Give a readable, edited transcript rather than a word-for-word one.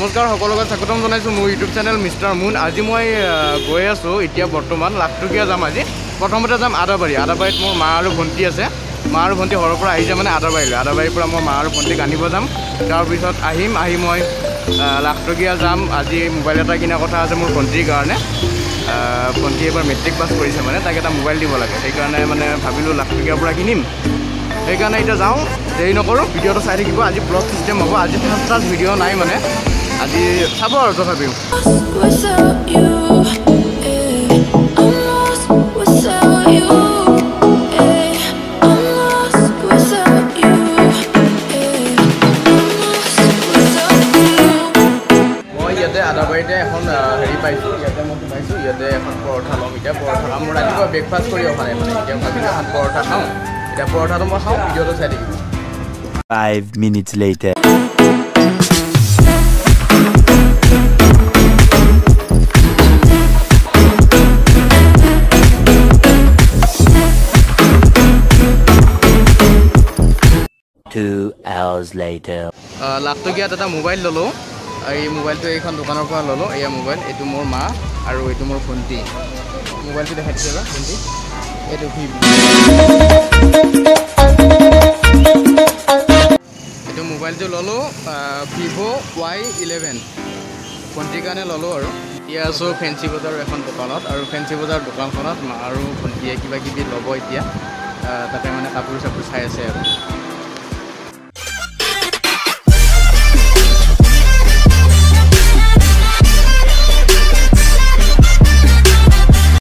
নমস্কাৰ সকলোকে স্বাগতম জনাইছোঁ মোৰ ইউটিউব চেনেল মিষ্টাৰ মুন। আজি মই গৈ আছোঁ এতিয়া বৰ্তমান লাখটকীয়া যাম। আজি প্ৰথমতে যাম আদাবাৰীত মোৰ মা আৰু ভণ্টি আছে। মা আৰু ভণ্টি ঘৰৰ পৰা আহিছে মানে আদাবাৰীৰ পৰা মই মা আৰু ভণ্টিক আনিব যাম। তাৰপিছত আহি মই লাখটকীয়া যাম। আজি মোবাইল এটা কিনা কথা আছে মোৰ ভণ্টিৰ কাৰণে। ভণ্টি এবাৰ মেট্ৰিক পাছ কৰিছে মানে, তাক এটা মোবাইল দিব লাগে। সেইকাৰণে মানে ভাবিলোঁ লাখটকীয়াৰ পৰা কিনিম। সেইকাৰণে এতিয়া যাওঁ, দেৰি নকৰোঁ, ভিডিঅ'টো চাই থাকিব। আজি ব্লগ চিষ্টেম হ'ব, আজি ফাৰ্ষ্ট ভিডিঅ' নাই মানে, আজি চাব আৰু তথাপিও। মই ইয়াতে আদাবাৰীতে এখন হেৰি পাইছোঁ, ইয়াতে মই সোমাইছোঁ। ইয়াতে এখন পৰঠা ল'ম। এতিয়া পৰঠা খাম, মোৰ ৰাতিপুৱা ব্ৰেকফাষ্ট কৰি অহা নাই মানে, এতিয়া ভাবিলোঁ এখন পৰঠা খাওঁ। এতিয়া পৰঠাটো মই খাওঁ, ভিডিঅ'টো চাই থাকিব। 5 minutes later. লাখটকীয়াত এটা মোবাইল ল'লোঁ। এই মোবাইলটো এইখন দোকানৰ পৰা ল'লোঁ। এয়া মোবাইল, এইটো মোৰ মা আৰু এইটো মোৰ ভণ্টি। মোবাইলটো দেখাই দিছে বা ভণ্টি, এইটো ভিভো। এইটো মোবাইলটো ল'লোঁ ভিভো Y11, ভণ্টিৰ কাৰণে ল'লোঁ আৰু। এতিয়া আছোঁ ফেঞ্চি বজাৰৰ এখন দোকানত, আৰু ফেঞ্চি বজাৰ দোকানখনত মা আৰু ভণ্টিয়ে কিবা কিবি ল'ব এতিয়া। তাতে মানে কাপোৰ চাপোৰ চাই আছে আৰু।